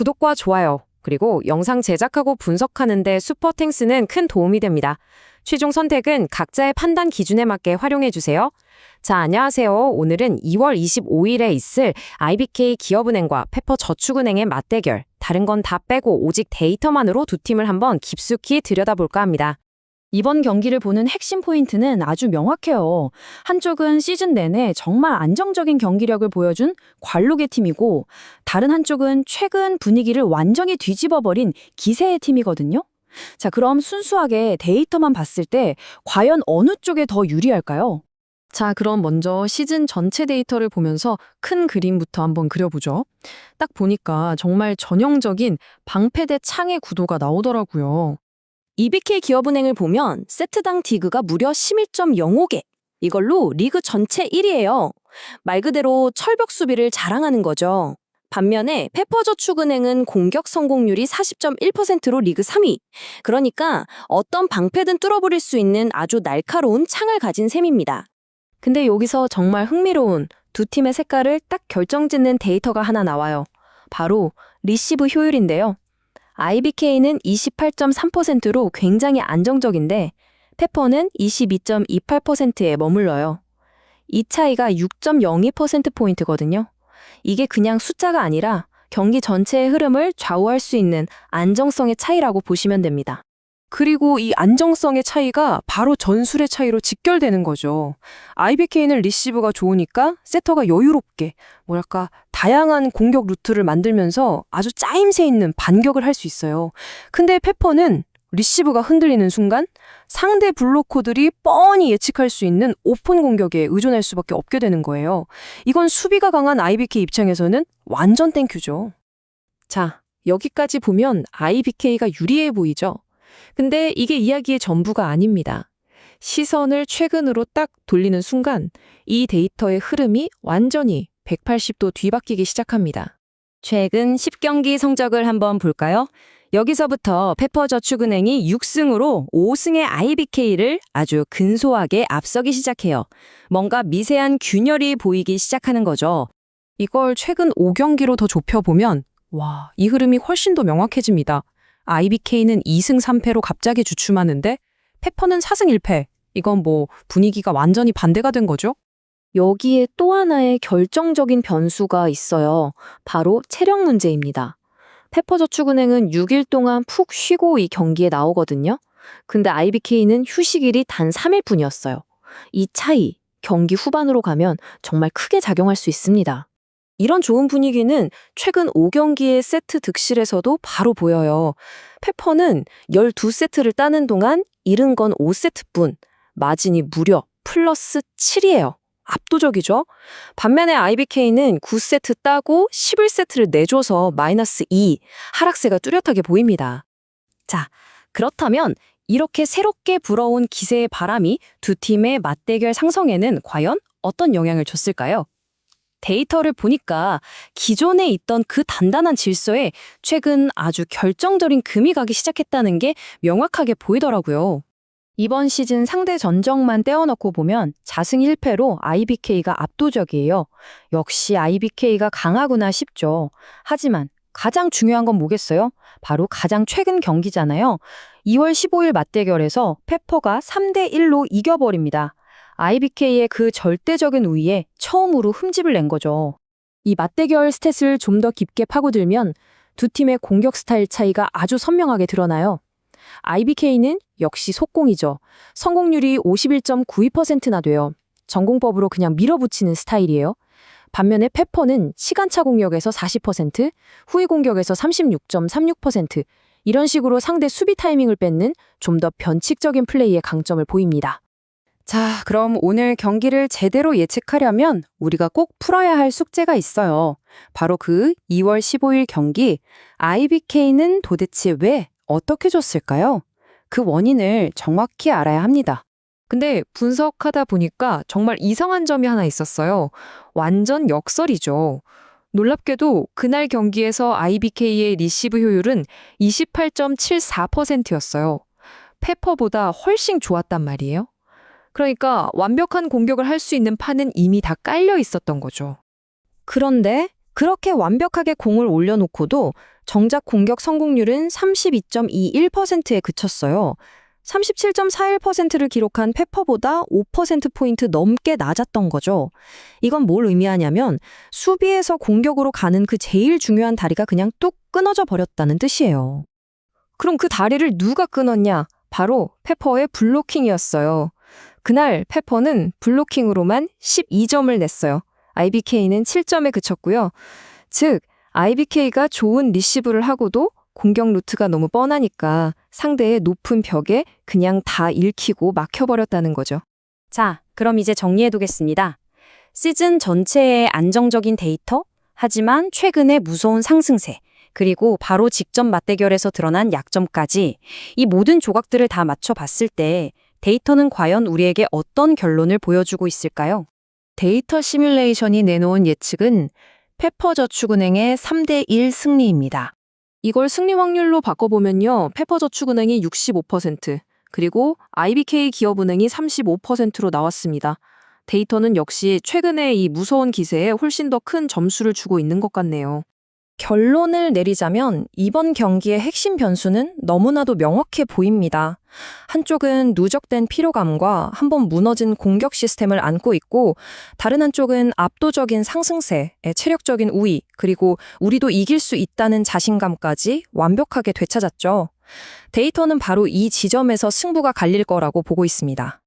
구독과 좋아요, 그리고 영상 제작하고 분석하는 데 슈퍼탱스는 큰 도움이 됩니다. 최종 선택은 각자의 판단 기준에 맞게 활용해 주세요. 자, 안녕하세요. 오늘은 2월 25일에 있을 IBK 기업은행과 페퍼저축은행의 맞대결, 다른 건 다 빼고 오직 데이터만으로 두 팀을 한번 깊숙이 들여다볼까 합니다. 이번 경기를 보는 핵심 포인트는 아주 명확해요. 한쪽은 시즌 내내 정말 안정적인 경기력을 보여준 관록의 팀이고, 다른 한쪽은 최근 분위기를 완전히 뒤집어버린 기세의 팀이거든요. 자, 그럼 순수하게 데이터만 봤을 때 과연 어느 쪽에 더 유리할까요? 자, 그럼 먼저 시즌 전체 데이터를 보면서 큰 그림부터 한번 그려보죠. 딱 보니까 정말 전형적인 방패 대 창의 구도가 나오더라고요. EBK 기업은행을 보면 세트당 디그가 무려 11.05개. 이걸로 리그 전체 1위예요. 말 그대로 철벽 수비를 자랑하는 거죠. 반면에 페퍼저축은행은 공격 성공률이 40.1%로 리그 3위. 그러니까 어떤 방패든 뚫어버릴 수 있는 아주 날카로운 창을 가진 셈입니다. 근데 여기서 정말 흥미로운 두 팀의 색깔을 딱 결정짓는 데이터가 하나 나와요. 바로 리시브 효율인데요. IBK는 28.3%로 굉장히 안정적인데 페퍼는 22.28%에 머물러요. 이 차이가 6.02%포인트거든요. 이게 그냥 숫자가 아니라 경기 전체의 흐름을 좌우할 수 있는 안정성의 차이라고 보시면 됩니다. 그리고 이 안정성의 차이가 바로 전술의 차이로 직결되는 거죠. IBK는 리시브가 좋으니까 세터가 여유롭게, 다양한 공격 루트를 만들면서 아주 짜임새 있는 반격을 할 수 있어요. 근데 페퍼는 리시브가 흔들리는 순간 상대 블로커들이 뻔히 예측할 수 있는 오픈 공격에 의존할 수밖에 없게 되는 거예요. 이건 수비가 강한 IBK 입장에서는 완전 땡큐죠. 자, 여기까지 보면 IBK가 유리해 보이죠? 근데 이게 이야기의 전부가 아닙니다. 시선을 최근으로 딱 돌리는 순간 이 데이터의 흐름이 완전히 180도 뒤바뀌기 시작합니다. 최근 10경기 성적을 한번 볼까요? 여기서부터 페퍼저축은행이 6승으로 5승의 IBK를 아주 근소하게 앞서기 시작해요. 뭔가 미세한 균열이 보이기 시작하는 거죠. 이걸 최근 5경기로 더 좁혀보면 이 흐름이 훨씬 더 명확해집니다. IBK는 2승 3패로 갑자기 주춤하는데 페퍼는 4승 1패. 이건 분위기가 완전히 반대가 된 거죠? 여기에 또 하나의 결정적인 변수가 있어요. 바로 체력 문제입니다. 페퍼저축은행은 6일 동안 푹 쉬고 이 경기에 나오거든요. 근데 IBK는 휴식일이 단 3일 뿐이었어요. 이 차이, 경기 후반으로 가면 정말 크게 작용할 수 있습니다. 이런 좋은 분위기는 최근 5경기의 세트 득실에서도 바로 보여요. 페퍼는 12세트를 따는 동안 잃은 건 5세트뿐, 마진이 무려 플러스 7이에요. 압도적이죠? 반면에 IBK는 9세트 따고 11세트를 내줘서 마이너스 2, 하락세가 뚜렷하게 보입니다. 자, 그렇다면 이렇게 새롭게 불어온 기세의 바람이 두 팀의 맞대결 상성에는 과연 어떤 영향을 줬을까요? 데이터를 보니까 기존에 있던 그 단단한 질서에 최근 아주 결정적인 금이 가기 시작했다는 게 명확하게 보이더라고요. 이번 시즌 상대 전적만 떼어놓고 보면 4승 1패로 IBK가 압도적이에요. 역시 IBK가 강하구나 싶죠. 하지만 가장 중요한 건 뭐겠어요? 바로 가장 최근 경기잖아요. 2월 15일 맞대결에서 페퍼가 3대1로 이겨버립니다. IBK의 그 절대적인 우위에 처음으로 흠집을 낸 거죠. 이 맞대결 스탯을 좀 더 깊게 파고들면 두 팀의 공격 스타일 차이가 아주 선명하게 드러나요. IBK는 역시 속공이죠. 성공률이 51.92%나 돼요. 전공법으로 그냥 밀어붙이는 스타일이에요. 반면에 페퍼는 시간차 공격에서 40%, 후위 공격에서 36.36%, 이런 식으로 상대 수비 타이밍을 뺏는 좀 더 변칙적인 플레이의 강점을 보입니다. 자, 그럼 오늘 경기를 제대로 예측하려면 우리가 꼭 풀어야 할 숙제가 있어요. 바로 그 2월 15일 경기, IBK는 도대체 왜 어떻게 졌을까요? 그 원인을 정확히 알아야 합니다. 근데 분석하다 보니까 정말 이상한 점이 하나 있었어요. 완전 역설이죠. 놀랍게도 그날 경기에서 IBK의 리시브 효율은 28.74%였어요. 페퍼보다 훨씬 좋았단 말이에요. 그러니까 완벽한 공격을 할 수 있는 판은 이미 다 깔려 있었던 거죠. 그런데 그렇게 완벽하게 공을 올려놓고도 정작 공격 성공률은 32.21%에 그쳤어요. 37.41%를 기록한 페퍼보다 5%포인트 넘게 낮았던 거죠. 이건 뭘 의미하냐면 수비에서 공격으로 가는 그 제일 중요한 다리가 그냥 뚝 끊어져 버렸다는 뜻이에요. 그럼 그 다리를 누가 끊었냐? 바로 페퍼의 블로킹이었어요. 그날 페퍼는 블로킹으로만 12점을 냈어요. IBK는 7점에 그쳤고요. 즉, IBK가 좋은 리시브를 하고도 공격 루트가 너무 뻔하니까 상대의 높은 벽에 그냥 다 읽히고 막혀버렸다는 거죠. 자, 그럼 이제 정리해두겠습니다. 시즌 전체의 안정적인 데이터, 하지만 최근의 무서운 상승세, 그리고 바로 직전 맞대결에서 드러난 약점까지 이 모든 조각들을 다 맞춰봤을 때 데이터는 과연 우리에게 어떤 결론을 보여주고 있을까요? 데이터 시뮬레이션이 내놓은 예측은 페퍼저축은행의 3대1 승리입니다. 이걸 승리 확률로 바꿔보면요. 페퍼저축은행이 65%, 그리고 IBK 기업은행이 35%로 나왔습니다. 데이터는 역시 최근에 이 무서운 기세에 훨씬 더 큰 점수를 주고 있는 것 같네요. 결론을 내리자면 이번 경기의 핵심 변수는 너무나도 명확해 보입니다. 한쪽은 누적된 피로감과 한번 무너진 공격 시스템을 안고 있고 다른 한쪽은 압도적인 상승세, 체력적인 우위, 그리고 우리도 이길 수 있다는 자신감까지 완벽하게 되찾았죠. 데이터는 바로 이 지점에서 승부가 갈릴 거라고 보고 있습니다.